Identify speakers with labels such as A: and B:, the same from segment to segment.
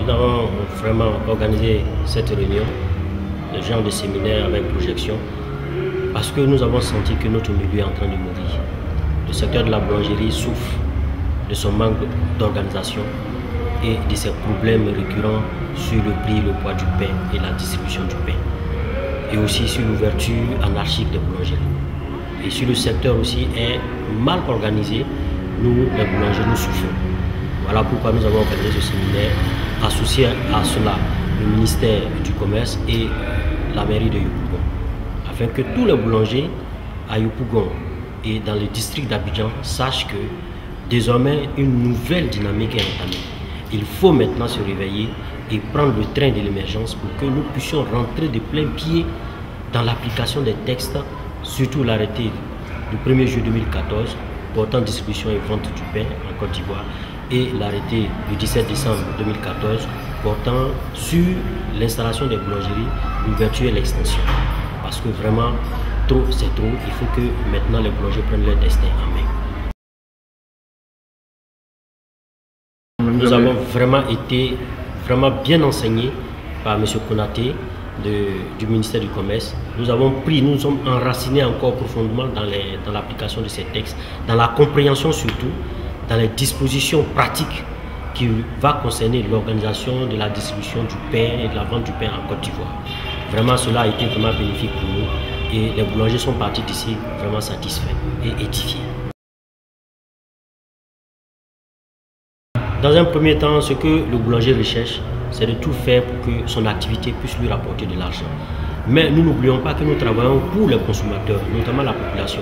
A: nous avons vraiment organisé cette réunion, le genre de séminaire avec projection, parce que nous avons senti que notre milieu est en train de mourir. Le secteur de la boulangerie souffre de son manque d'organisation et de ses problèmes récurrents sur le prix, le poids du pain et la distribution du pain. Et aussi sur l'ouverture anarchique des boulangeries. Et si le secteur aussi est mal organisé, nous, les boulangers, nous souffrons. Voilà pourquoi nous avons organisé ce séminaire, associé à cela le ministère du Commerce et la mairie de Yopougon, afin que tous les boulangers à Yopougon et dans le district d'Abidjan sachent que désormais une nouvelle dynamique est entamée. Il faut maintenant se réveiller et prendre le train de l'émergence pour que nous puissions rentrer de plein pied dans l'application des textes, surtout l'arrêté du 1er juillet 2014 portant distribution et vente du pain en Côte d'Ivoire et l'arrêté du 17 décembre 2014 portant sur l'installation des boulangeries, l'ouverture et l'extension. Parce que vraiment, trop c'est trop, il faut que maintenant les boulangers prennent leur destin en main. Nous avons vraiment été bien enseignés par M. Konaté du ministère du Commerce. Nous sommes enracinés encore profondément dans l'application de ces textes, dans la compréhension surtout, dans les dispositions pratiques qui va concerner l'organisation de la distribution du pain et de la vente du pain en Côte d'Ivoire. Vraiment, cela a été vraiment bénéfique pour nous et les boulangers sont partis d'ici vraiment satisfaits et édifiés. Dans un premier temps, ce que le boulanger recherche, c'est de tout faire pour que son activité puisse lui rapporter de l'argent. Mais nous n'oublions pas que nous travaillons pour les consommateurs, notamment la population.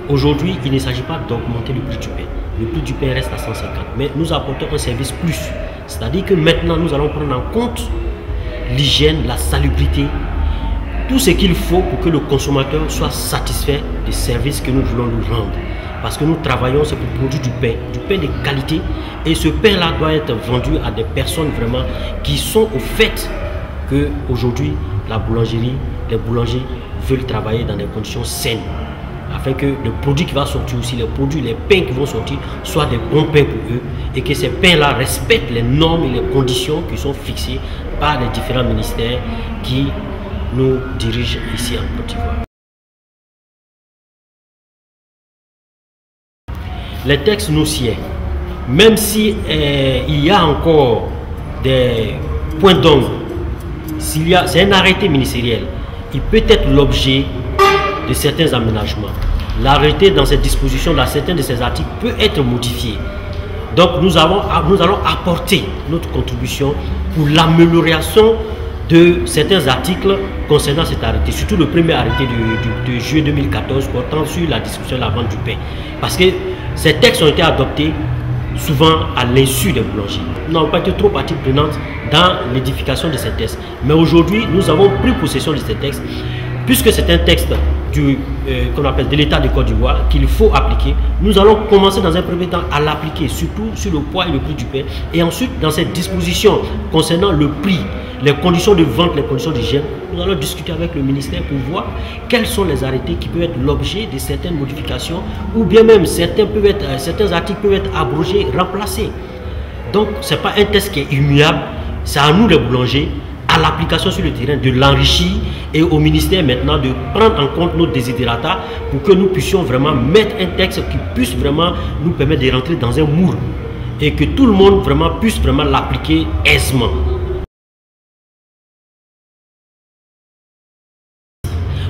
A: Aujourd'hui, il ne s'agit pas d'augmenter le prix du pain. Le prix du pain reste à 150, mais nous apportons un service plus. C'est-à-dire que maintenant, nous allons prendre en compte l'hygiène, la salubrité, tout ce qu'il faut pour que le consommateur soit satisfait des services que nous voulons lui rendre. Parce que nous travaillons, c'est pour produire du pain de qualité. Et ce pain-là doit être vendu à des personnes vraiment qui sont au fait qu'aujourd'hui, la boulangerie, les boulangers veulent travailler dans des conditions saines. Afin que le produit qui va sortir aussi, les pains qui vont sortir, soient des bons pains pour eux. Et que ces pains-là respectent les normes et les conditions qui sont fixées par les différents ministères qui nous dirigent ici en Côte d'Ivoire. Les textes nous sied, même si il y a encore des points d'ombre, c'est un arrêté ministériel, il peut être l'objet de certains aménagements. L'arrêté dans cette disposition, dans certains de ces articles, peut être modifié. Donc nous allons apporter notre contribution pour l'amélioration de certains articles concernant cet arrêté, surtout le premier arrêté de juillet 2014 portant sur la distribution et la vente du pain. Parce que ces textes ont été adoptés souvent à l'insu des boulangers. Nous n'avons pas été trop partie prenante dans l'édification de ces textes. Mais aujourd'hui, nous avons pris possession de ces textes, puisque c'est un texte qu'on appelle de l'État de Côte d'Ivoire qu'il faut appliquer. Nous allons commencer dans un premier temps à l'appliquer, surtout sur le poids et le prix du pain. Et ensuite, dans cette disposition concernant le prix, les conditions de vente, les conditions d'hygiène, nous allons discuter avec le ministère pour voir quels sont les arrêtés qui peuvent être l'objet de certaines modifications ou bien même certains articles peuvent être abrogés, remplacés. Donc, ce n'est pas un texte qui est immuable, c'est à nous les boulangers, à l'application sur le terrain, de l'enrichir et au ministère maintenant de prendre en compte nos desiderata pour que nous puissions vraiment mettre un texte qui puisse vraiment nous permettre de rentrer dans un moule et que tout le monde vraiment puisse vraiment l'appliquer aisément.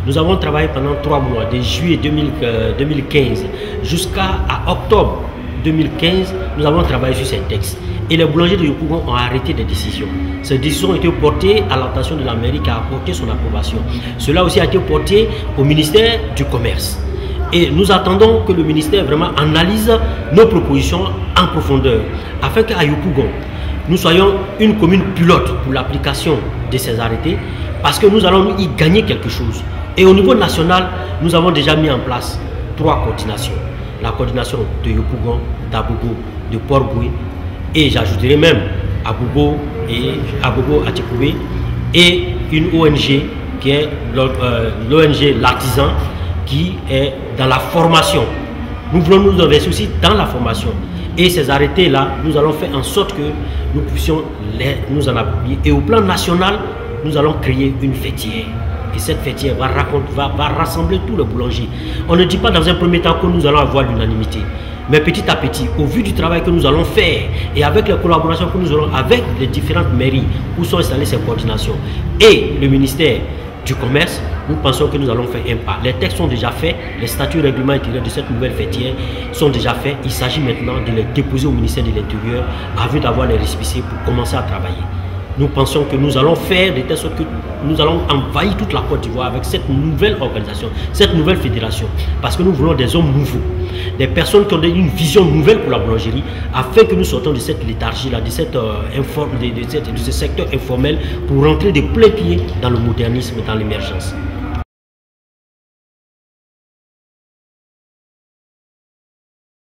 A: Nous avons travaillé pendant 3 mois, de juillet 2015 jusqu'à octobre 2015, nous avons travaillé sur ces textes. Et les boulangers de Yopougon ont arrêté des décisions. Ces décisions ont été portées à l'attention de la mairie qui a apporté son approbation. Cela aussi a été porté au ministère du Commerce. Et nous attendons que le ministère vraiment analyse nos propositions en profondeur, afin qu'à Yopougon, nous soyons une commune pilote pour l'application de ces arrêtés, parce que nous allons y gagner quelque chose. Et au niveau national, nous avons déjà mis en place 3 coordinations. La coordination de Yopougon, d'Abogo, de Port-Boué, et j'ajouterai même Abogo Atikoubé, et une ONG qui est l'ONG L'Artisan, qui est dans la formation. Nous voulons nous investir aussi dans la formation. Et ces arrêtés-là, nous allons faire en sorte que nous puissions nous en appuyer. Et au plan national, nous allons créer une fêtière. Et cette fêtière va rassembler tous les boulangers. On ne dit pas dans un premier temps que nous allons avoir l'unanimité. Mais petit à petit, au vu du travail que nous allons faire et avec les collaborations que nous aurons avec les différentes mairies où sont installées ces coordinations et le ministère du Commerce, nous pensons que nous allons faire un pas. Les textes sont déjà faits, les statuts règlements intérieurs de cette nouvelle fêtière sont déjà faits. Il s'agit maintenant de les déposer au ministère de l'Intérieur afin d'avoir les récépissés pour commencer à travailler. Nous pensons que nous allons faire de telle sorte que nous allons envahir toute la Côte d'Ivoire avec cette nouvelle organisation, cette nouvelle fédération. Parce que nous voulons des hommes nouveaux, des personnes qui ont une vision nouvelle pour la boulangerie, afin que nous sortons de cette léthargie-là, de ce secteur informel pour rentrer de plein pied dans le modernisme, dans l'émergence.